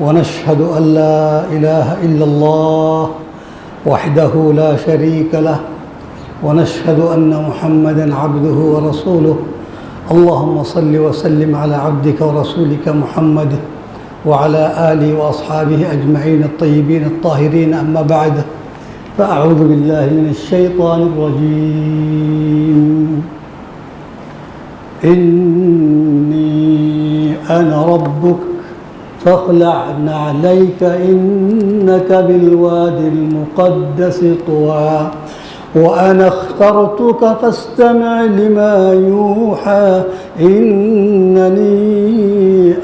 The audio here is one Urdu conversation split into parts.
ونشهد أن لا إله إلا الله وحده لا شريك له ونشهد أن محمدًا عبده ورسوله. اللهم صل وسلم على عبدك ورسولك محمد وعلى آله وأصحابه أجمعين الطيبين الطاهرين. أما بعد فأعوذ بالله من الشيطان الرجيم. إني أنا ربك فاخلع نعليك إنك بالوادي المقدس طوى وأنا اخترتك فاستمع لما يوحى إنني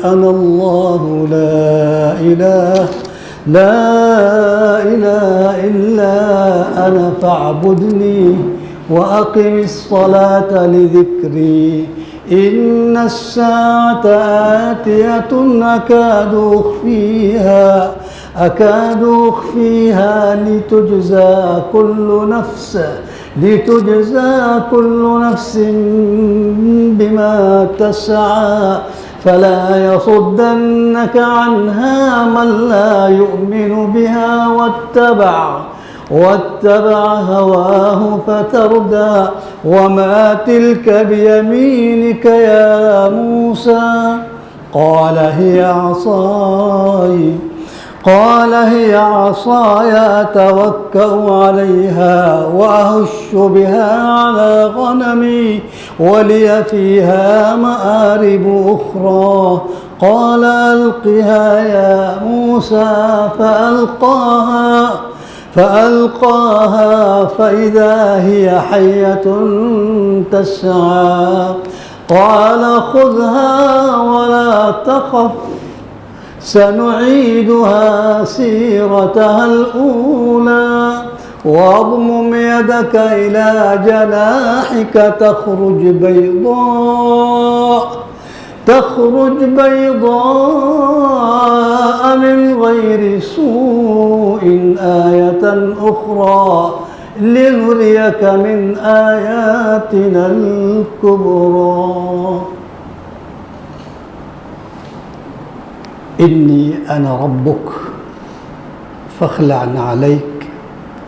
أنا الله لا إله إلا أنا فاعبدني وأقم الصلاة لذكري إن الساعة آتية أكاد أخفيها لتجزى كل نفس بما تسعى فلا يصدنك عنها من لا يؤمن بها واتبع هواه فتردى. وما تلك بيمينك يا موسى قال هي عصاي أتوكأ عليها وأهش بها على غنمي ولي فيها مآرب أخرى. قال ألقها يا موسى فألقاها فإذا هي حية تسعى. قال خذها ولا تخف سنعيدها سيرتها الأولى واضمم يدك إلى جناحك تخرج بيضاء من غير سوء آية أخرى لنريك من آياتنا الكبرى. إني أنا ربك فاخلع نعليك.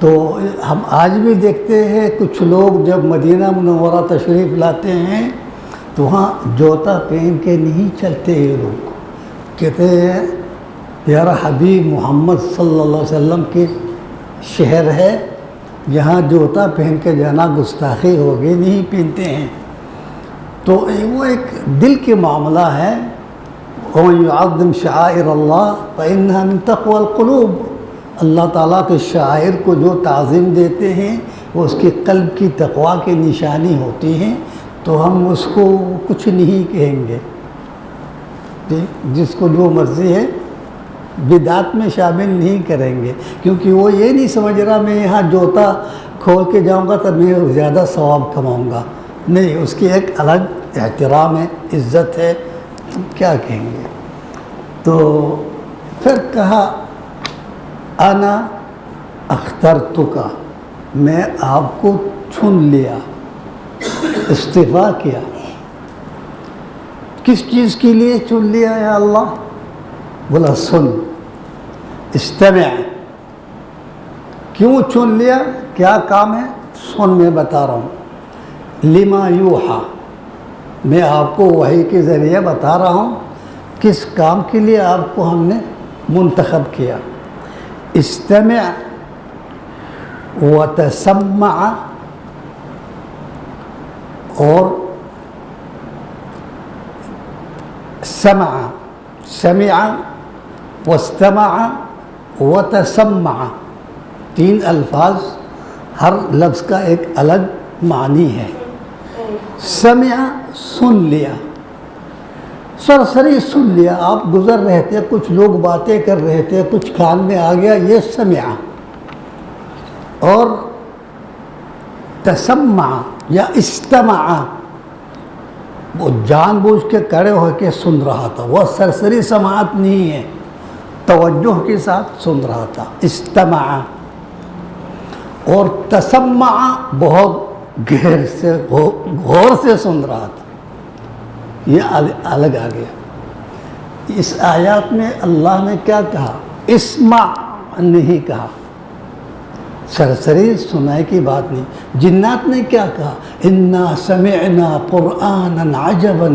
تو ہم آج بھی دیکھتے ہیں کچھ لوگ جب مدینہ منورہ تشریف لاتے ہیں تو وہاں جوتا پہن کے نہیں چلتے یہ لوگ، کہتے ہیں پیارا حبیب محمد صلی اللہ علیہ وسلم کے شہر ہے، یہاں جوتا پہن کے جانا گستاخی ہوگی، نہیں پہنتے ہیں۔ تو وہ ایک دل کے معاملہ ہے، وَمَن يُعَظِّمْ شَعَائِرَ اللَّهِ فَإِنَّهَا مِن تَقْوَى الْقُلُوبِ، اللہ تعالیٰ کے شاعر کو جو تعظیم دیتے ہیں وہ اس کے قلب کی تقویٰ کی نشانی ہوتی ہیں، تو ہم اس کو کچھ نہیں کہیں گے، جس کو جو مرضی ہے بدعت میں شامل نہیں کریں گے، کیونکہ وہ یہ نہیں سمجھ رہا میں یہاں جوتا کھول کے جاؤں گا تو میں زیادہ ثواب کماؤں گا، نہیں، اس کی ایک الگ احترام ہے، عزت ہے، کیا کہیں گے۔ تو پھر کہا انا اخترتک، میں آپ کو چن لیا، استفاء کیا۔ کس چیز کے لیے چن لیا یا اللہ؟ بولا سن، استمع۔ کیوں چن لیا؟ کیا کام ہے؟ سن، میں بتا رہا ہوں، لما یوحا، میں آپ کو وحی کے ذریعے بتا رہا ہوں کس کام کے لیے آپ کو ہم نے منتخب کیا۔ استمع وتسمع، اور سمع واستمع وتسمع، تین الفاظ، ہر لفظ کا ایک الگ معنی ہے۔ سمع سن لیا، سرسری سن لیا، آپ گزر رہے تھے، کچھ لوگ باتیں کر رہے تھے، کچھ کان میں آ گیا، یہ سمع۔ اور تسمع یا استمع، وہ جان بوجھ کے کھڑے ہو کے سن رہا تھا، وہ سرسری سماعت نہیں ہے، توجہ کے ساتھ سن رہا تھا، استمع۔ اور تسمع بہت گہر سے غور سے سن رہا تھا، یہ الگ آ گیا۔ اس آیات میں اللہ نے کیا کہا؟ اسمع نہیں کہا، سرسری سنائی کی بات نہیں۔ جنات نے کیا کہا؟ انا سمعنا قرآنا عجبا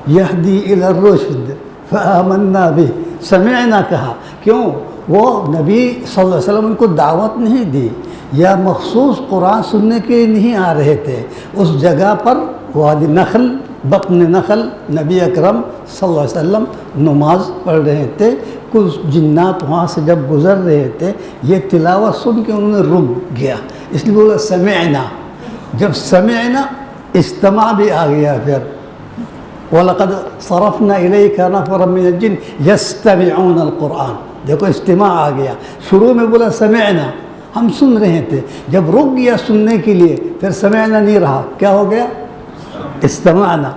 یہدی الی الرشد فآمنا بہ، سمعنا کہا، کیوں؟ وہ نبی صلی اللہ علیہ وسلم ان کو دعوت نہیں دی، یا مخصوص قرآن سننے کے لیے نہیں آ رہے تھے، اس جگہ پر وادی نخل، بطن نخل، نبی اکرم صلی اللہ علیہ وسلم نماز پڑھ رہے تھے، کچھ جنات وہاں سے جب گزر رہے تھے، یہ تلاوت سن کے انہوں نے رک گیا، اس لیے بولا سمعنا۔ جب سمعنا، استماع بھی آ گیا پھر، وَلَقَدْ صَرَفْنَا إِلَيْكَ نَفَرًا مِنَ الْجِنِّ يَسْتَمِعُونَ الْقُرْآنَ، دیکھو استماع آ گیا، شروع میں بولا سمعنا، ہم سن رہے تھے، جب رک گیا سننے کے لیے پھر سمعنا نہیں رہا، کیا ہو گیا؟ استمعنا۔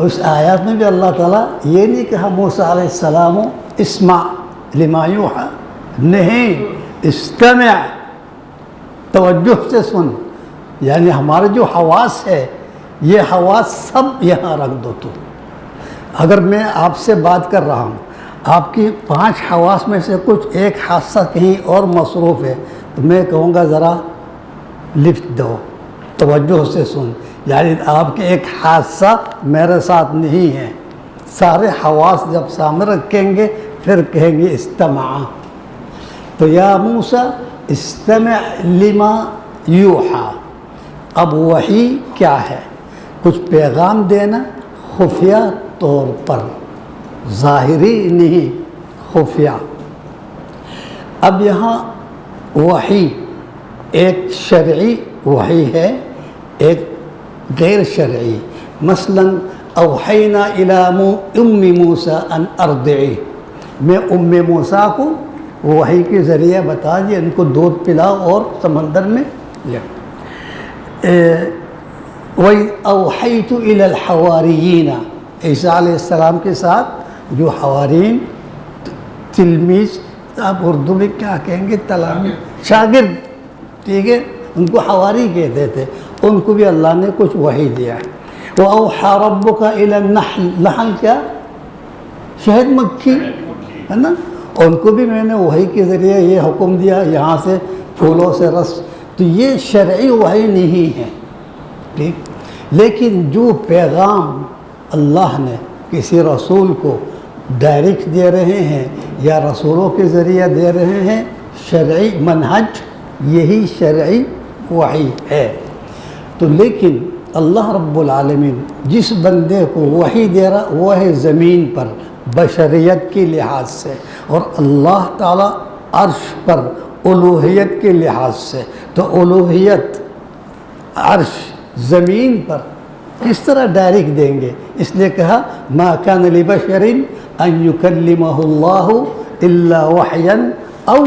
اس آیات میں بھی اللہ تعالیٰ یہ نہیں کہا موسیٰ علیہ السلام اسمع لما یوحا، نہیں، استمع، توجہ سے سن، یعنی ہمارے جو حواس ہے یہ حواس سب یہاں رکھ دو۔ تو اگر میں آپ سے بات کر رہا ہوں، آپ کی 5 حواس میں سے کچھ ایک حادثہ کہیں اور مصروف ہے، تو میں کہوں گا ذرا لفٹ دو، توجہ سے سن، یعنی آپ کے ایک حادثہ میرے ساتھ نہیں ہے، سارے حواس جب سامنے رکھیں گے پھر کہیں گے استمع۔ تو یا موسیٰ استمع لما یوحا، اب وحی کیا ہے؟ کچھ پیغام دینا خفیہ طور پر، ظاہری نہیں، خفیہ۔ اب یہاں وحی ایک شرعی وحی ہے، ایک غیر شرعی، مثلا اوحینا الی ام موسیٰ ان ارضعی، میں ام موسیٰ کو وحی کے ذریعے بتا دیا ان کو دودھ پلاؤ اور سمندر میں لے۔ وَإِذْ أَوْحَيْتُ إِلَى الْحَوَارِيِّينَ، عیسیٰ علیہ السلام کے ساتھ جو حوارین، تلمیذ، آپ اردو میں کیا کہیں گے؟ تلامید، شاگرد، ٹھیک ہے، ان کو حواری کہتے تھے، ان کو بھی اللہ نے کچھ وحی دیا ہے۔ وَأَوْحَى رَبُّكَ إِلَى النَّحْلِ، نحل کیا؟ شہد مکھی ہے نا، ان کو بھی میں نے وحی کے ذریعے یہ حکم دیا، یہاں سے پھولوں سے رس، تو یہ شرعی وحی نہیں ہے، ٹھیک۔ لیکن جو پیغام اللہ نے کسی رسول کو ڈائریکٹ دے رہے ہیں یا رسولوں کے ذریعہ دے رہے ہیں، شرعی منہج، یہی شرعی وحی ہے۔ تو لیکن اللہ رب العالمین جس بندے کو وحی دے رہا وہ ہے زمین پر بشریت کے لحاظ سے، اور اللہ تعالیٰ عرش پر الوہیت کے لحاظ سے۔ تو الوہیت عرش زمین پر کس طرح ڈائریکٹ دیں گے؟ اس لیے کہا ما کان لبشر ان یکلمہ اللہ الا وحیا او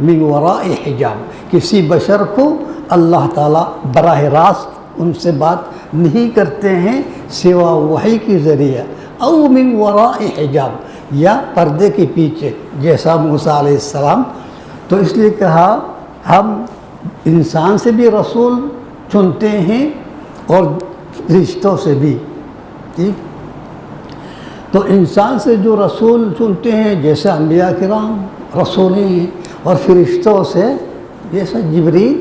من وراء حجاب، کسی بشر کو اللہ تعالیٰ براہ راست ان سے بات نہیں کرتے ہیں سوا وحی کے ذریعہ، او من وراء حجاب، یا پردے کے پیچھے، جیسا موسیٰ علیہ السلام۔ تو اس لیے کہا ہم انسان سے بھی رسول چنتے ہیں اور فرشتوں سے بھی، ٹھیک۔ تو انسان سے جو رسول چنتے ہیں جیسے انبیاء کرام رسول ہیں، اور فرشتوں سے جیسا جبریل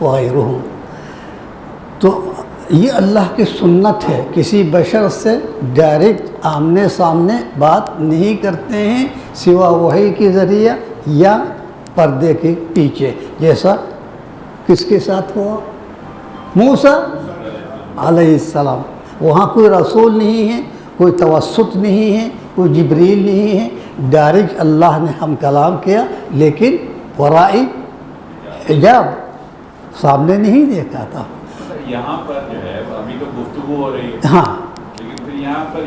وغیرہ ہوں۔ تو یہ اللہ کی سنت ہے، کسی بشر سے ڈائریکٹ آمنے سامنے بات نہیں کرتے ہیں سوا وحی کے ذریعہ یا پردے کے پیچھے، جیسا کس کے ساتھ ہوا؟ موسیٰ علیہ السلام۔ وہاں کوئی رسول نہیں ہے، کوئی توسط نہیں ہے، کوئی جبریل نہیں ہے، ڈائریکٹ اللہ نے ہم کلام کیا، لیکن ورائی حجاب، سامنے نہیں دیکھا تھا۔ یہاں پر جو ہے ابھی تو گفتگو ہو رہی ہے، ہاں، لیکن پھر یہاں پر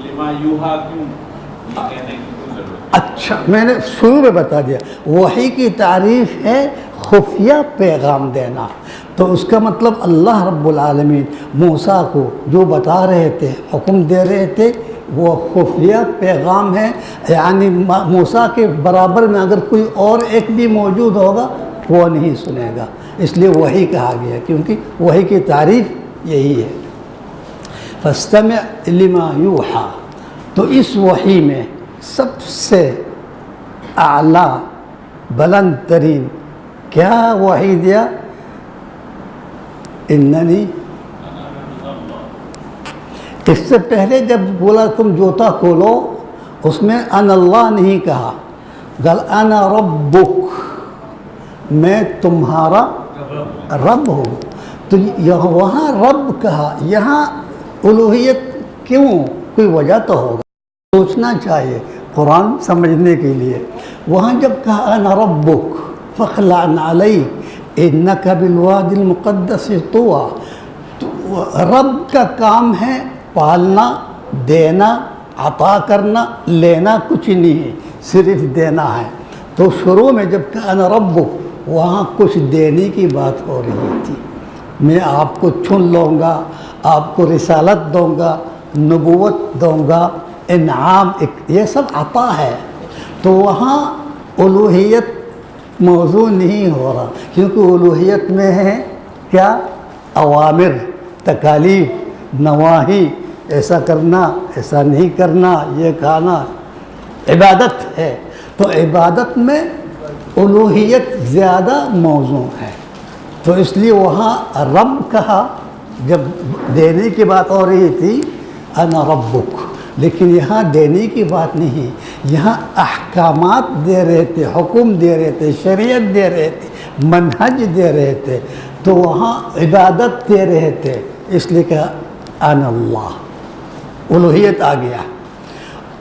لما یوحا کیوں یہ کہنے کی کیوں ضرورت ہے؟ اچھا، میں نے شروع میں بتا دیا، وحی کی تعریف ہے خفیہ پیغام دینا۔ تو اس کا مطلب اللہ رب العالمین موسیٰ کو جو بتا رہے تھے، حکم دے رہے تھے، وہ خفیہ پیغام ہے، یعنی موسیٰ کے برابر میں اگر کوئی اور ایک بھی موجود ہوگا وہ نہیں سنے گا، اس لیے وحی کہا گیا، کیونکہ وحی کی تعریف یہی ہے۔ فاستمع لما یوحا، تو اس وحی میں سب سے اعلیٰ بلند ترین کیا وحی دیا؟ اننی، اس سے پہلے جب بولا تم جوتا کھولو اس میں ان اللہ نہیں کہا، قال انا ربک، میں تمہارا رب ہوں۔ تو وہاں رب کہا، یہاں الوہیت کیوں؟ کوئی وجہ تو ہوگا، سوچنا چاہیے قرآن سمجھنے کے لیے۔ وہاں جب کہا انا ربک فاخلع علیک انک بالوادی المقدس طویٰ، تو رب کا کام ہے پالنا، دینا، عطا کرنا، لینا کچھ نہیں ہے، صرف دینا ہے۔ تو شروع میں جب کہا انا ربک، وہاں کچھ دینے کی بات ہو رہی تھی، میں آپ کو چن لوں گا، آپ کو رسالت دوں گا، نبوت دوں گا، انعام، یہ سب عطا ہے۔ تو وہاں الوہیت موضوع نہیں ہو رہا، کیونکہ الوہیت میں ہے کیا؟ اوامر، تکالیف، نواہی، ایسا کرنا، ایسا نہیں کرنا، یہ کھانا، عبادت ہے۔ تو عبادت میں الوہیت زیادہ موضوع ہے، تو اس لیے وہاں رب کہا جب دینے کی بات ہو رہی تھی انا ربک، لیکن یہاں دینے کی بات نہیں، یہاں احکامات دے رہے تھے، حکم دے رہے تھے، شریعت دے رہے تھے، منہج دے رہے تھے، تو وہاں عبادت دے رہے تھے، اس لیے کہ انا اللہ، الوہیت آ گیا۔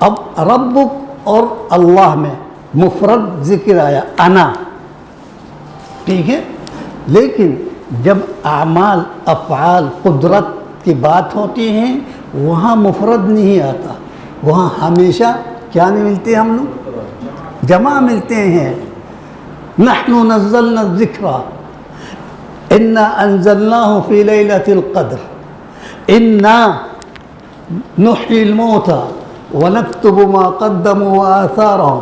اب ربک اور اللہ میں مفرد ذکر آیا انا، ٹھیک ہے، لیکن جب اعمال، افعال، قدرت کی بات ہوتی ہیں وہاں مفرد نہیں آتا، وہاں ہمیشہ کیا نہیں ملتے، ہم لوگ جمع ملتے ہیں۔ نحن نزلنا الذکر انا انزلناه فی لیلۃ القدر انا نحیی الموتى ونکتب ما قدموا وآثارهم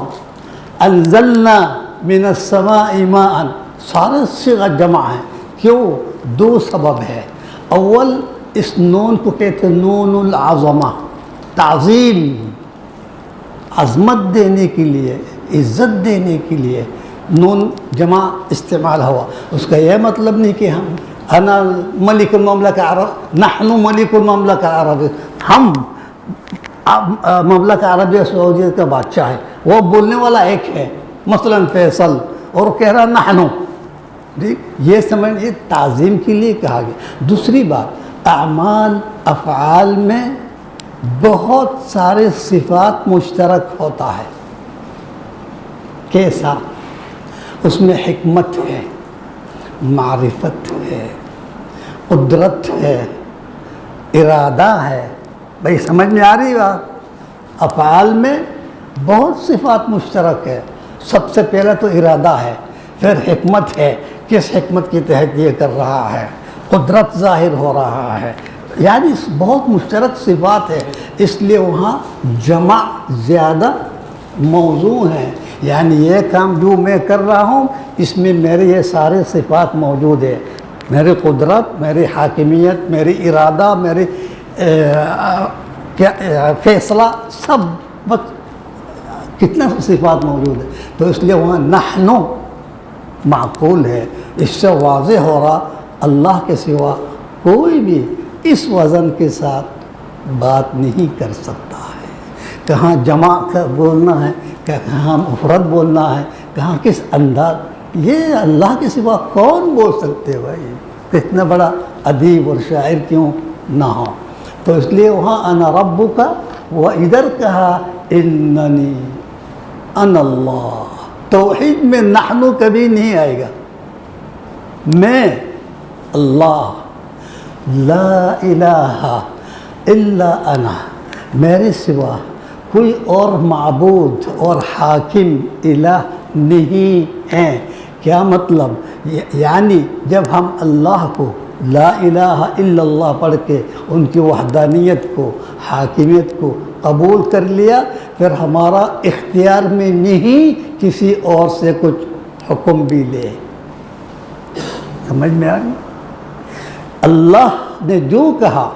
انزلنا من السماء ماء، سارے صیغہ جمع ہیں، کیوں؟ دو سبب ہے۔ اول، اس نون کو کہتے ہیں نون العظمہ، تعظیم، عظمت دینے کے لیے، عزت دینے کے لیے، نون جمع استعمال ہوا، اس کا یہ مطلب نہیں کہ ہم انا ملک المملکہ عرب، نحن ملک المملکہ عرب، ہم مملکہ عربیہ سعودیہ کا بادشاہ ہے، وہ بولنے والا ایک ہے مثلا فیصل، اور وہ کہہ رہا نحن، یہ سمجھ، یہ تعظیم کے لیے کہا گیا۔ دوسری بات، اعمال افعال میں بہت سارے صفات مشترک ہوتا ہے۔ کیسا؟ اس میں حکمت ہے، معرفت ہے، قدرت ہے، ارادہ ہے۔ بھائی سمجھ میں آ رہی بات؟ افعال میں بہت صفات مشترک ہے۔ سب سے پہلا تو ارادہ ہے، پھر حکمت ہے، کس حکمت کے تحت یہ کر رہا ہے، قدرت ظاہر ہو رہا ہے، یعنی بہت مشترک صفات ہے، اس لیے وہاں جمع زیادہ موضوع ہیں، یعنی یہ کام جو میں کر رہا ہوں اس میں میرے یہ سارے صفات موجود ہیں، میری قدرت، میری حاکمیت، میری ارادہ، میری فیصلہ، سب بس کتنا صفات موجود ہے، تو اس لیے وہاں نحن معقول ہے۔ اس سے واضح ہو رہا اللہ کے سوا کوئی بھی اس وزن کے ساتھ بات نہیں کر سکتا ہے۔ کہاں جمع بولنا ہے، کہاں مفرد بولنا ہے، کہاں کس انداز، یہ اللہ کے سوا کون بول سکتے بھائی؟ اتنا بڑا ادیب اور شاعر کیوں نہ ہو؟ تو اس لیے وہاں انا ربک، وہ ادھر کہا اننی انا اللہ۔ توحید میں نحن کبھی نہیں آئے گا، میں اللہ، لا الہ الا انا، میرے سوا کوئی اور معبود اور حاکم الہ نہیں ہے۔ کیا مطلب؟ یعنی جب ہم اللہ کو لا الہ الا اللہ پڑھ کے ان کی وحدانیت کو، حاکمیت کو قبول کر لیا، پھر ہمارا اختیار میں نہیں کسی اور سے کچھ حکم بھی لے۔ سمجھ میں آ گئی؟ اللہ نے جو کہا،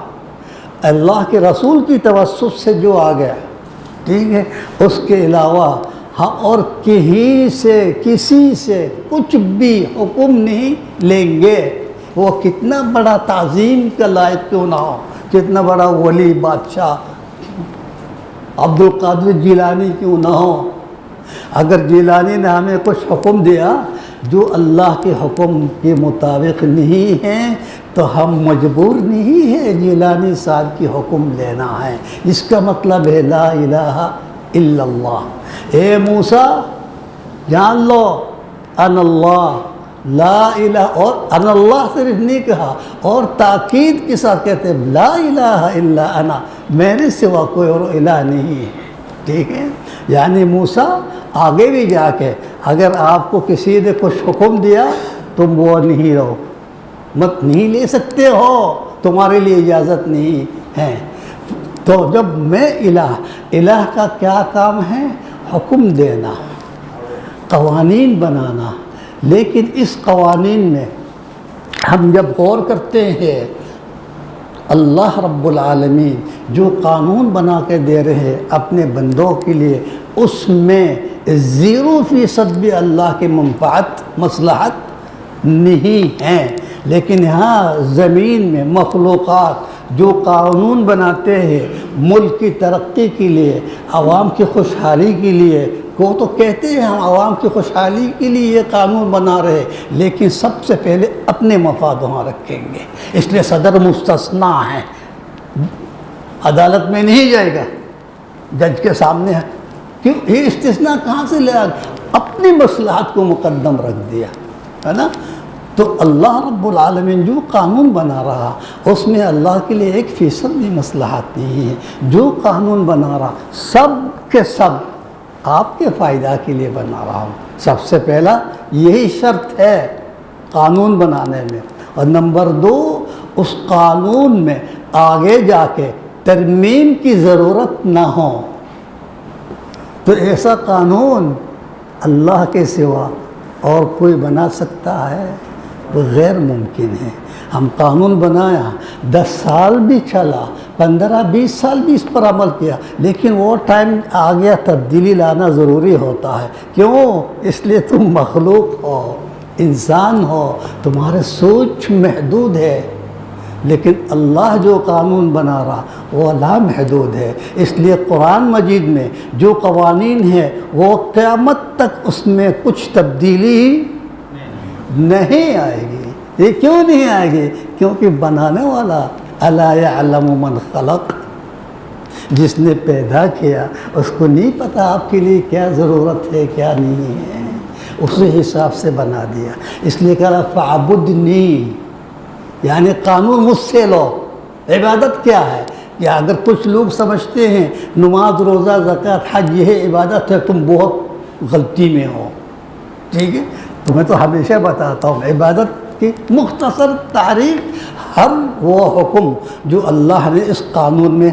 اللہ کے رسول کی توسط سے جو آ گیا، ٹھیک ہے، اس کے علاوہ ہم اور کہیں سے کسی سے کچھ بھی حکم نہیں لیں گے، وہ کتنا بڑا تعظیم کا لائق کیوں نہ ہو، کتنا بڑا ولی بادشاہ عبد القادر جیلانی کیوں نہ ہو۔ اگر جیلانی نے ہمیں کچھ حکم دیا جو اللہ کے حکم کے مطابق نہیں ہیں تو ہم مجبور نہیں ہیں جیلانی صاحب کی حکم لینا ہے۔ اس کا مطلب ہے لا الہ الا اللہ۔ اے موسیٰ جان لو ان اللہ لا الہ، اور ان اللہ صرف نہیں کہا، اور تاکید کے ساتھ کہتے ہیں لا الہ الا انا، میرے سوا کوئی اور الہ نہیں ہے، ٹھیک ہے۔ یعنی موسیٰ آگے بھی جا کے اگر آپ کو کسی نے کچھ حکم دیا تم وہ نہیں رہو، مت نہیں لے سکتے ہو، تمہارے لیے اجازت نہیں ہے۔ تو جب میں الہ کا کیا کام ہے؟ حکم دینا، قوانین بنانا، لیکن اس قوانین میں ہم جب غور کرتے ہیں اللہ رب العالمین جو قانون بنا کے دے رہے ہیں اپنے بندوں کے لیے، اس میں 0% بھی اللہ کی منفعت مصلحت نہیں ہے، لیکن یہاں زمین میں مخلوقات جو قانون بناتے ہیں ملک کی ترقی کے لیے، عوام کی خوشحالی کے لیے، وہ تو کہتے ہیں ہم عوام کی خوشحالی کے لیے یہ قانون بنا رہے، لیکن سب سے پہلے اپنے مفاد وہاں رکھیں گے، اس لیے صدر مستثنیٰ ہے، عدالت میں نہیں جائے گا، جج کے سامنے ہے۔ کیوں یہ استثناء کہاں سے لیا؟ اپنی مصلحت کو مقدم رکھ دیا ہے نا۔ تو اللہ رب العالمین جو قانون بنا رہا اس میں اللہ کے لیے 1% بھی مصلحت نہیں ہے، جو قانون بنا رہا سب کے سب آپ کے فائدہ کے لیے بنا رہا ہوں۔ سب سے پہلا یہی شرط ہے قانون بنانے میں، اور نمبر 2 اس قانون میں آگے جا کے ترمیم کی ضرورت نہ ہو۔ تو ایسا قانون اللہ کے سوا اور کوئی بنا سکتا ہے؟ وہ غیر ممکن ہے۔ ہم قانون بنایا، 10 سال بھی چلا، 15-20 سال بھی اس پر عمل کیا، لیکن وہ ٹائم آ گیا، تبدیلی لانا ضروری ہوتا ہے۔ کیوں؟ اس لیے تم مخلوق ہو، انسان ہو، تمہارے سوچ محدود ہے، لیکن اللہ جو قانون بنا رہا وہ لامحدود ہے۔ اس لیے قرآن مجید میں جو قوانین ہیں وہ قیامت تک اس میں کچھ تبدیلی نہیں آئے گی۔ یہ کیوں نہیں آئے گی؟ کیونکہ بنانے والا الا یعلم من خلق، جس نے پیدا کیا اس کو نہیں پتہ آپ کے لیے کیا ضرورت ہے کیا نہیں ہے، اسی حساب سے بنا دیا۔ اس لیے کہا فاعبدنی، یعنی قانون مجھ سے لو۔ عبادت کیا ہے؟ کہ اگر کچھ لوگ سمجھتے ہیں نماز روزہ زکوٰۃ حج یہ عبادت ہے، تم بہت غلطی میں ہو، ٹھیک ہے؟ تمہیں تو ہمیشہ بتاتا ہوں عبادت کی مختصر تعریف، ہر وہ حکم جو اللہ نے اس قانون میں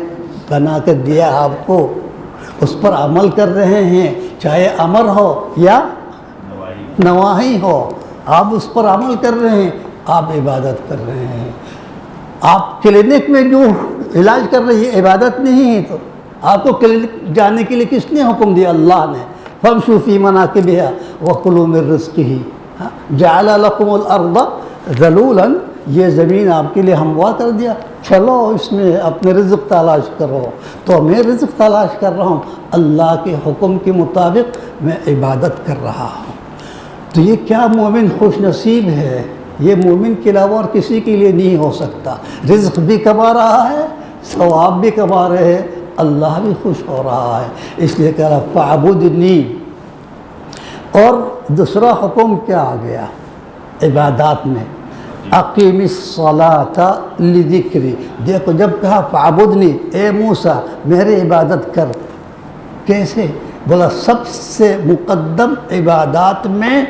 بنا کر دیا آپ کو، اس پر عمل کر رہے ہیں، چاہے امر ہو یا نواہی ہو، آپ اس پر عمل کر رہے ہیں، آپ عبادت کر رہے ہیں۔ آپ کلینک میں جو علاج کر رہی ہے عبادت نہیں ہے، تو آپ کو کلینک جانے کے لیے کس نے حکم دیا؟ اللہ نے۔ فامشوا فی مناکبہا وکلوا من رزقہ، جعل لکم الارض ذلولا، یہ زمین آپ کے لیے ہموار کر دیا، چلو اس میں اپنے رزق تلاش کرو۔ تو میں رزق تلاش کر رہا ہوں، اللہ کے حکم کے مطابق میں عبادت کر رہا ہوں۔ تو یہ کیا مومن خوش نصیب ہے، یہ مومن کے علاوہ اور کسی کے لیے نہیں ہو سکتا۔ رزق بھی کما رہا ہے، ثواب بھی کما رہے ہیں، اللہ بھی خوش ہو رہا ہے۔ اس لیے کہہ رہا فاعبدنی۔ اور دوسرا حکم کیا آ گیا عبادات میں؟ اقیم الصلاۃ لذکری۔ دیکھو جب کہا فاعبدنی، اے موسیٰ میری عبادت کر، کیسے؟ بولا سب سے مقدم عبادات میں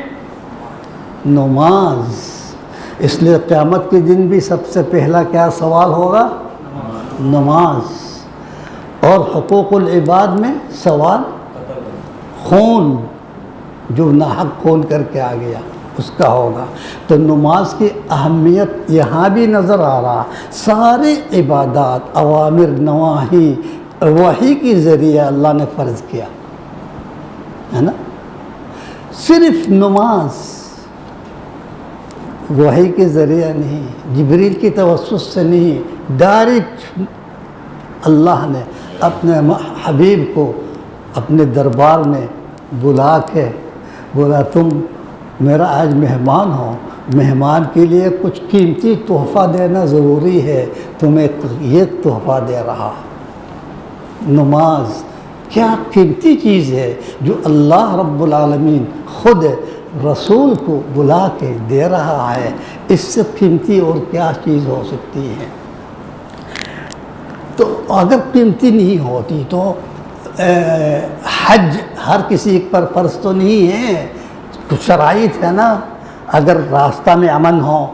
نماز۔ اس لیے قیامت کے دن بھی سب سے پہلا کیا سوال ہوگا؟ نماز۔ اور حقوق العباد میں سوال خون، جو ناحق خون کر کے آ گیا اس کا ہوگا۔ تو نماز کی اہمیت یہاں بھی نظر آ رہا۔ سارے عبادات، اوامر نواہی وحی کے ذریعے اللہ نے فرض کیا ہے نا۔ صرف نماز وحی کے ذریعے نہیں، جبریل کی توسط سے نہیں، ڈائریکٹ اللہ نے اپنے حبیب کو اپنے دربار میں بلا کے بولا تم میرا آج مہمان ہو، مہمان کے لیے کچھ قیمتی تحفہ دینا ضروری ہے، تمہیں یہ تحفہ دے رہا۔ نماز کیا قیمتی چیز ہے جو اللہ رب العالمین خود رسول کو بلا کے دے رہا ہے، اس سے قیمتی اور کیا چیز ہو سکتی ہے؟ تو اگر قیمتی نہیں ہوتی تو حج ہر کسی پر فرض تو نہیں ہے، کچھ شرائط ہے نا۔ اگر راستہ میں امن ہو،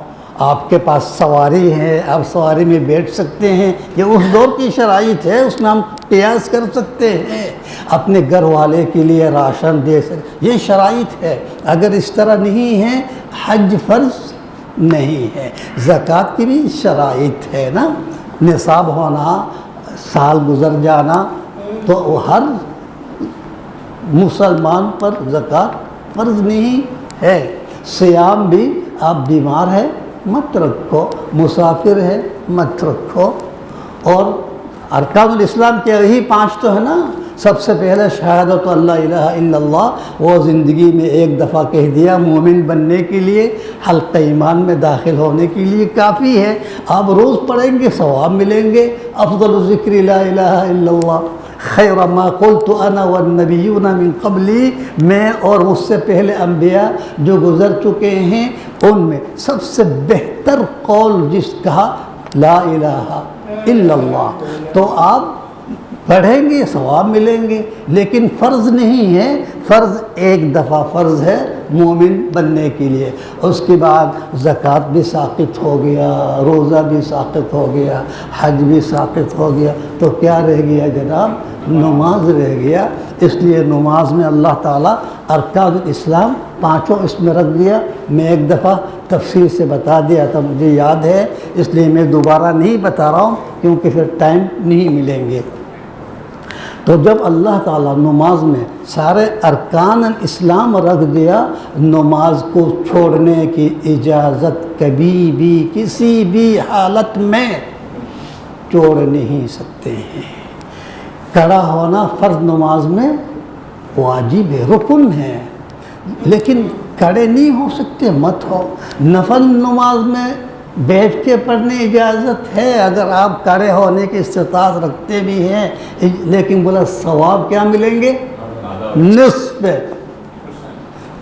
آپ کے پاس سواری ہے، آپ سواری میں بیٹھ سکتے ہیں، یہ اس دور کی شرائط ہے، اس میں ہم قیاس کر سکتے ہیں۔ اپنے گھر والے کے لیے راشن دے سکتے، یہ شرائط ہے۔ اگر اس طرح نہیں ہے، حج فرض نہیں ہے۔ زکوٰۃ کی بھی شرائط ہے نا، نصاب ہونا، سال گزر جانا، تو ہر مسلمان پر زکوٰۃ فرض نہیں ہے۔ سیام بھی، آپ بیمار ہے مت رکھو، مسافر ہے مت رکھو۔ اور ارکان الاسلام کے یہی 5 تو ہے نا۔ سب سے پہلے شہادت اللہ الہ الا اللہ، وہ زندگی میں ایک دفعہ کہہ دیا، مومن بننے کے لیے، حلقہ ایمان میں داخل ہونے کے لیے کافی ہے۔ آپ روز پڑھیں گے ثواب ملیں گے۔ افضل الذکر لا الہ الا اللہ، خیر ما قلت انا والنبیون من قبلی، میں اور مجھ سے پہلے انبیاء جو گزر چکے ہیں ان میں سب سے بہتر قول جس کہا لا الہ الا اللہ، تو آپ پڑھیں گے ثواب ملیں گے، لیکن فرض نہیں ہے۔ فرض ایک دفعہ فرض ہے مومن بننے کے لیے، اس کے بعد زکوٰۃ بھی ساقط ہو گیا، روزہ بھی ساقط ہو گیا، حج بھی ساقط ہو گیا، تو کیا رہ گیا جناب؟ نماز رہ گیا۔ اس لیے نماز میں اللہ تعالیٰ ارکان الاسلام پانچوں اس میں رکھ دیا. میں ایک دفعہ تفصیل سے بتا دیا تھا, مجھے یاد ہے, اس لیے میں دوبارہ نہیں بتا رہا ہوں کیونکہ پھر ٹائم نہیں ملیں گے. تو جب اللہ تعالیٰ نماز میں سارے ارکان الاسلام رکھ دیا, نماز کو چھوڑنے کی اجازت کبھی بھی کسی بھی حالت میں چھوڑ نہیں سکتے ہیں. کھڑا ہونا فرض نماز میں واجب ہے, رکن ہے, لیکن کھڑے نہیں ہو سکتے, مت ہو. نفل نماز میں بیٹھ کے پڑھنے اجازت ہے اگر آپ کھڑے ہونے کی استطاعت رکھتے بھی ہیں, لیکن بولا ثواب کیا ملیں گے؟ نصف.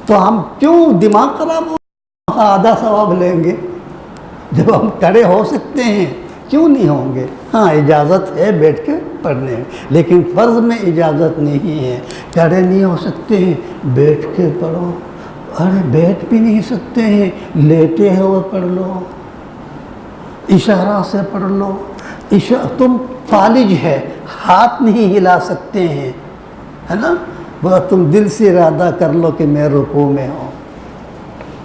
تو ہم کیوں دماغ خراب ہو آدھا ثواب لیں گے جب ہم کھڑے ہو سکتے ہیں؟ کیوں نہیں ہوں گے؟ ہاں اجازت ہے بیٹھ کے پڑھنے میں, لیکن فرض میں اجازت نہیں ہے. کھڑے نہیں ہو سکتے ہیں, بیٹھ کے پڑھو. ارے بیٹھ بھی نہیں سکتے ہیں, لیٹے ہوئے پڑھ لو, اشارہ سے پڑھ لو. تم فالج ہے, ہاتھ نہیں ہلا سکتے ہیں, ہے نا, بولا تم دل سے ارادہ کر لو کہ میں رکوع میں ہوں,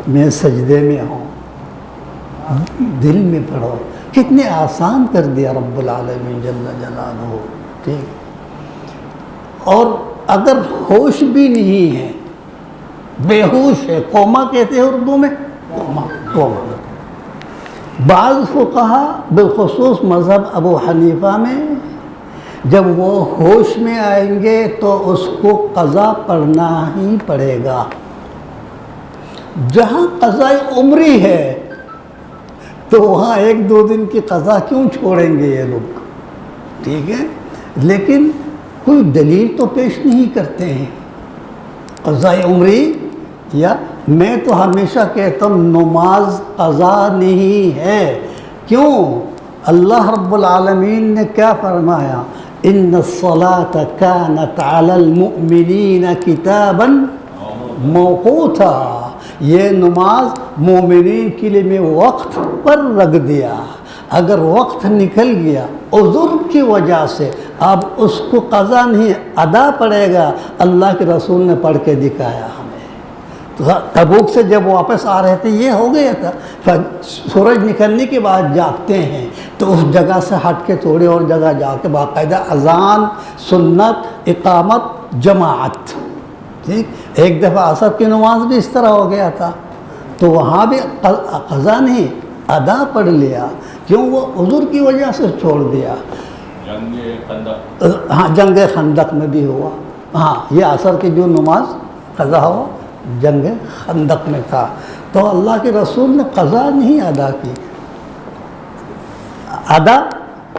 میں سجدے میں ہوں, دل میں پڑھو. کتنے آسان کر دیا رب العالمین جل جلالہ. ٹھیک. اور اگر ہوش بھی نہیں ہے, بے ہوش ہے, کوما کہتے ہیں اردو میں, کوما. بعض فقہا بالخصوص مذہب ابو حنیفہ میں جب وہ ہوش میں آئیں گے تو اس کو قضا پڑھنا ہی پڑے گا. جہاں قضاء عمری ہے تو وہاں ایک دو دن کی قضا کیوں چھوڑیں گے یہ لوگ؟ ٹھیک ہے, لیکن کوئی دلیل تو پیش نہیں کرتے ہیں. قضاء عمری, یا میں تو ہمیشہ کہتا ہوں نماز قضا نہیں ہے. کیوں؟ اللہ رب العالمین نے کیا فرمایا؟ ان الصلاۃ کانت علی المؤمنین کتابا موقوتا. یہ نماز مومنین کے لیے میں وقت پر رکھ دیا. اگر وقت نکل گیا عذر کی وجہ سے, اب اس کو قضا نہیں ادا پڑے گا. اللہ کے رسول نے پڑھ کے دکھایا ہمیں. تبوک سے جب واپس آ رہے تھے یہ ہو گیا تھا, سورج نکلنے کے بعد جاگتے ہیں تو اس جگہ سے ہٹ کے تھوڑی اور جگہ جا کے باقاعدہ اذان, سنت, اقامت, جماعت. ٹھیک. ایک دفعہ عصر کی نماز بھی اس طرح ہو گیا تھا, تو وہاں بھی قضا نہیں ادا پڑھ لیا. کیوں؟ وہ عذر کی وجہ سے چھوڑ دیا. جنگ خندق, ہاں جنگ خندق میں بھی ہوا. ہاں یہ عصر کی جو نماز قضا ہوا جنگ خندق میں تھا, تو اللہ کے رسول نے قضا نہیں ادا کی. ادا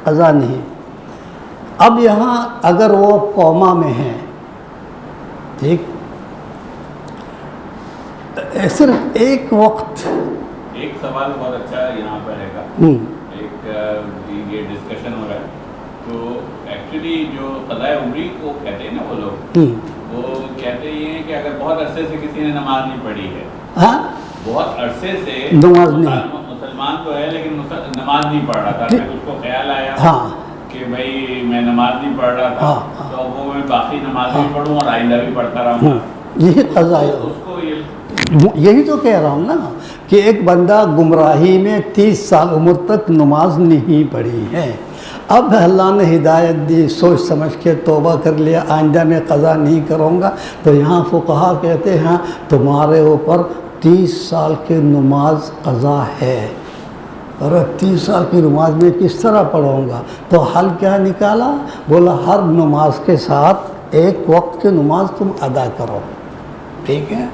قضا نہیں. اب یہاں اگر وہ قوما میں ہیں, ٹھیک, صرف ایک وقت. ایک سوال بہت اچھا یہاں پر ہے گا. ایک یہ ڈسکشن ہو رہا ہے, تو ایکچولی جو قضاء عمری کو کہتے ہیں نا وہ لوگ, وہ کہتے یہ ہیں کہ اگر بہت عرصے سے کسی نے نماز نہیں پڑھی ہے, ہاں بہت عرصے سے نماز نہیں, مسلمان تو ہے لیکن نماز نہیں پڑھ رہا تھا, پھر اس کو خیال آیا ہاں کہ بھائی میں نماز نہیں پڑھ رہا تھا, تو وہ میں باقی نماز بھی پڑھوں اور آئندہ بھی پڑھتا رہوں گا. یہی قضا ہے. اس کو یہی تو کہہ رہا ہوں نا کہ ایک بندہ گمراہی میں 30 سال عمر تک نماز نہیں پڑھی ہے. اب اللہ نے ہدایت دی, سوچ سمجھ کے توبہ کر لیا, آئندہ میں قضا نہیں کروں گا, تو یہاں فقہا کہتے ہیں تمہارے اوپر 30 سال کی نماز قضا ہے. اور 30 سال کی نماز میں کس طرح پڑھوں گا؟ تو حل کیا نکالا؟ بولا ہر نماز کے ساتھ ایک وقت کی نماز تم ادا کرو. ٹھیک ہے,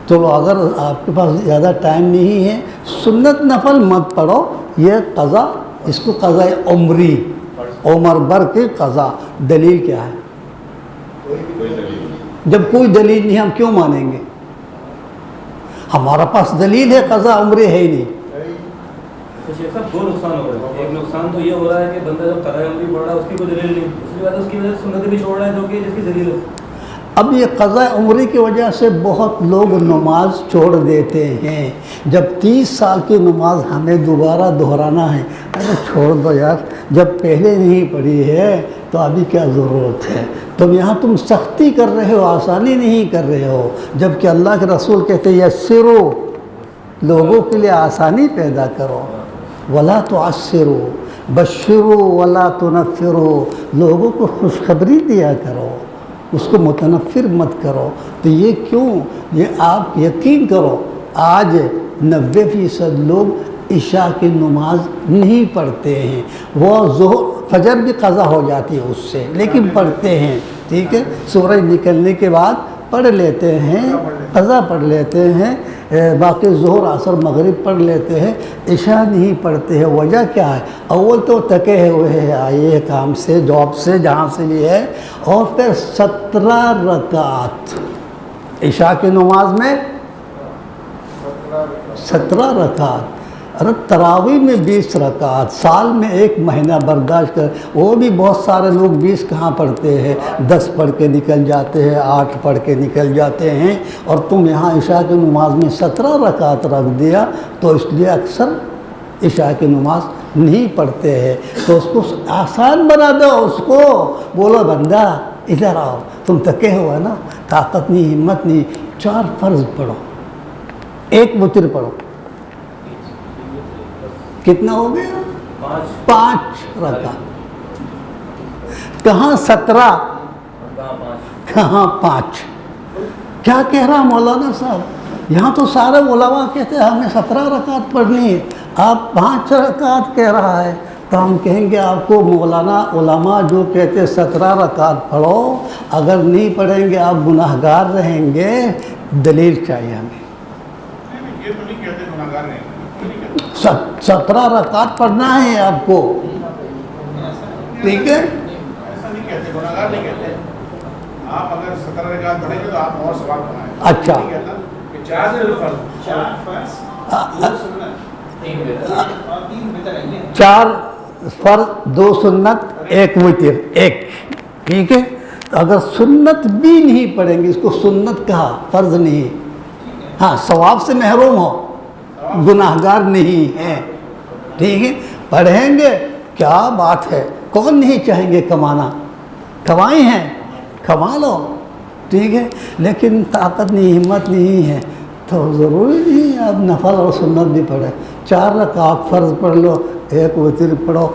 تو اگر آپ کے پاس زیادہ ٹائم نہیں ہے, سنت نفل مت پڑھو. یہ قضا, اس کو قضاء عمری, عمر بھر کی قضا. دلیل کیا ہے؟ جب کوئی دلیل نہیں ہم کیوں مانیں گے؟ ہمارا پاس دلیل ہے, قضاء عمری ہے ہی نہیں. شیخ صاحب دو نقصان ہو رہے ہیں. ایک نقصان تو یہ ہو رہا ہے کہ بندہ جب قضاء عمری پڑھ رہا ہے اس کی کوئی دلیل نہیں, اس کی وجہ سے سنتیں بھی چھوڑ رہا ہے جو کہ جس کی دلیل ہو. اب یہ قضاء عمری کی وجہ سے بہت لوگ نماز چھوڑ دیتے ہیں. جب 30 سال کی نماز ہمیں دوبارہ دہرانا ہے, ارے چھوڑ دو یار, جب پہلے نہیں پڑھی ہے تو ابھی کیا ضرورت ہے؟ تم سختی کر رہے ہو، آسانی نہیں کر رہے ہو، جب کہ اللہ کے رسول کہتے ہیں یسرو، لوگوں کے لیے آسانی پیدا کرو، ولا تعسرو، بشرو ولا تنفرو، لوگوں کو خوشخبری دیا کرو، اس کو متنفر مت کرو۔ تو یہ کیوں؟ یہ آپ یقین کرو آج 90% لوگ عشاء کی نماز نہیں پڑھتے ہیں، وہ فجر بھی قضا ہو جاتی ہے اس سے، لیکن پڑھتے ہیں، ٹھیک ہے، سورج نکلنے کے بعد پڑھ لیتے ہیں، قضا پڑھ لیتے ہیں، باقی ظہر عصر مغرب پڑھ لیتے ہیں، عشاء نہیں پڑھتے ہیں۔ وجہ کیا ہے؟ اول تو تکے ہوئے ہیں آئے کام سے، جاب سے، جہاں سے بھی ہے، اور پھر 17 رکعت عشاء کی نماز میں 17 رکعت، ارے تراویح میں 20 رکعت، سال میں 1 مہینہ برداشت کر، وہ بھی بہت سارے لوگ 20 کہاں پڑھتے ہیں، 10 پڑھ کے نکل جاتے ہیں، 8 پڑھ کے نکل جاتے ہیں، اور تم یہاں عشاء کی نماز میں 17 رکعت رکھ دیا، تو اس لیے اکثر عشاء کی نماز نہیں پڑھتے ہیں۔ تو اس کو آسان بنا دو، اس کو بولو بندہ ادھر آؤ، تم تھکے ہوا نا، طاقت نہیں، ہمت نہیں، 4 فرض پڑھو، 1 وتر پڑھو، کتنا ہو گیا؟ 5 رکعت۔ کہاں 17 کہاں 5؟ کیا کہہ رہا مولانا صاحب؟ یہاں تو سارے علماء کہتے ہیں ہمیں 17 رکعت پڑھنی ہے، آپ 5 رکعت کہہ رہا ہے، تو ہم کہیں گے آپ کو مولانا علماء جو کہتے ہیں 17 رکعت پڑھو، اگر نہیں پڑھیں گے آپ گناہگار رہیں گے، دلیل چاہیے ہمیں۔ یہ تو نہیں کہتے گناہگار نہیں، 17 رکعت پڑھنا ہے آپ کو، ٹھیک ہے؟ ایسا نہیں کہتے، گناہگار نہیں کہتے۔ آپ اگر 17 رکعت پڑھیں گے تو آپ اور ثواب کمائیں گے۔ اچھا، نہیں کہتا کہ 4 فرض، 4 فرض، 2 سنت، 3 وتر نہیں ہے، 4 فرض، 2 سنت، 1 وتر، 1، ٹھیک ہے؟ تو اگر سنت بھی نہیں پڑھیں گے، اس کو سنت کہا، فرض نہیں، ہاں ثواب سے محروم ہو، گناہگار نہیں ہیں، ٹھیک ہے؟ پڑھیں گے، کیا بات ہے، کون نہیں چاہیں گے کمانا؟ کمائی ہیں، کما لو، ٹھیک ہے، لیکن طاقت نہیں، ہمت نہیں ہے، تو ضروری نہیں ہے آپ نفل اور سنت بھی پڑھیں، 4 رکعت فرض پڑھ لو، 1 وتر پڑھو،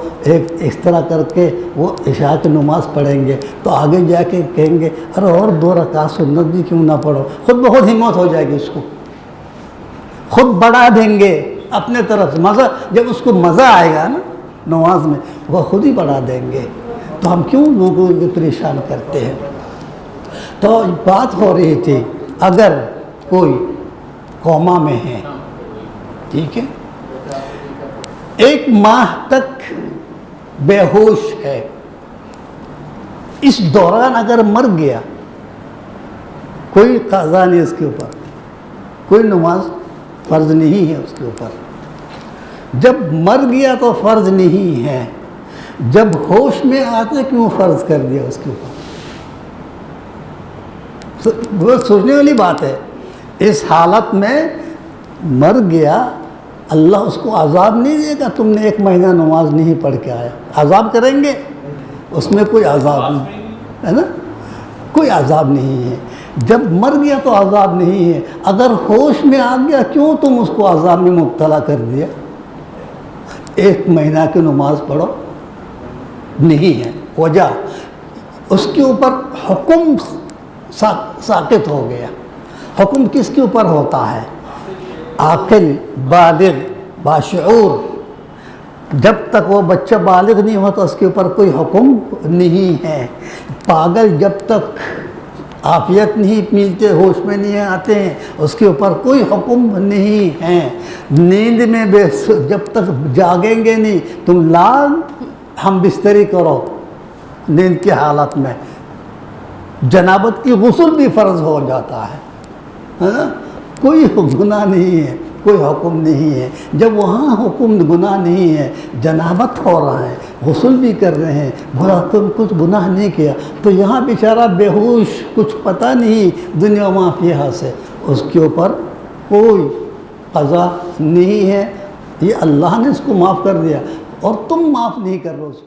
اس طرح کر کے وہ عشاء کی نماز پڑھیں گے، تو آگے جا کے کہیں گے ارے اور 2 رکعت سنت بھی کیوں نہ پڑھو، خود بخود ہمت ہو جائے گی، اس کو خود بڑھا دیں گے اپنے طرف سے، مزہ جب اس کو مزہ آئے گا نا نماز میں، وہ خود ہی بڑھا دیں گے، تو ہم کیوں لوگوں کو پریشان کرتے ہیں؟ تو بات ہو رہی تھی، اگر کوئی کوما میں ہے، ٹھیک ہے، 1 ماہ تک بے ہوش ہے، اس دوران اگر مر گیا، کوئی قضا نہیں اس کے اوپر، کوئی نماز فرض نہیں ہے اس کے اوپر، جب مر گیا تو فرض نہیں ہے، جب ہوش میں آتے کیوں فرض کر دیا اس کے اوپر؟ بہت سوچنے والی بات ہے۔ اس حالت میں مر گیا، اللہ اس کو عذاب نہیں دے گا، تم نے 1 مہینہ نماز نہیں پڑھ کے آیا، عذاب کریں گے؟ اس میں کوئی عذاب نہیں ہے نا، کوئی عذاب نہیں ہے، جب مر گیا تو عذاب نہیں ہے، اگر ہوش میں آ گیا کیوں تم اس کو عذاب میں مبتلا کر دیا؟ 1 مہینہ کی نماز پڑھو، نہیں ہے وجہ، اس کے اوپر حکم ساقط ہو گیا۔ حکم کس کے اوپر ہوتا ہے؟ عاقل، بالغ، باشعور، جب تک وہ بچہ بالغ نہیں ہوتا اس کے اوپر کوئی حکم نہیں ہے۔ پاگل جب تک عافیت نہیں ملتے، ہوش میں نہیں آتے ہیں، اس کے اوپر کوئی حکم نہیں ہے۔ نیند میں جب تک جاگیں گے نہیں، تم ہم بستری کرو نیند کی حالت میں، جنابت کی غسل بھی فرض ہو جاتا ہے نا؟ کوئی گناہ نہیں ہے، کوئی حکم نہیں ہے۔ جب وہاں حکم گناہ نہیں ہے، جنابت ہو رہا ہے، غسل بھی کر رہے ہیں، بولا تم کچھ گناہ نہیں کیا، تو یہاں بیچارہ بے ہوش، کچھ پتہ نہیں دنیا مافیہ سے، اس کے اوپر کوئی قضا نہیں ہے، یہ اللہ نے اس کو معاف کر دیا اور تم معاف نہیں کر رہے اس کو۔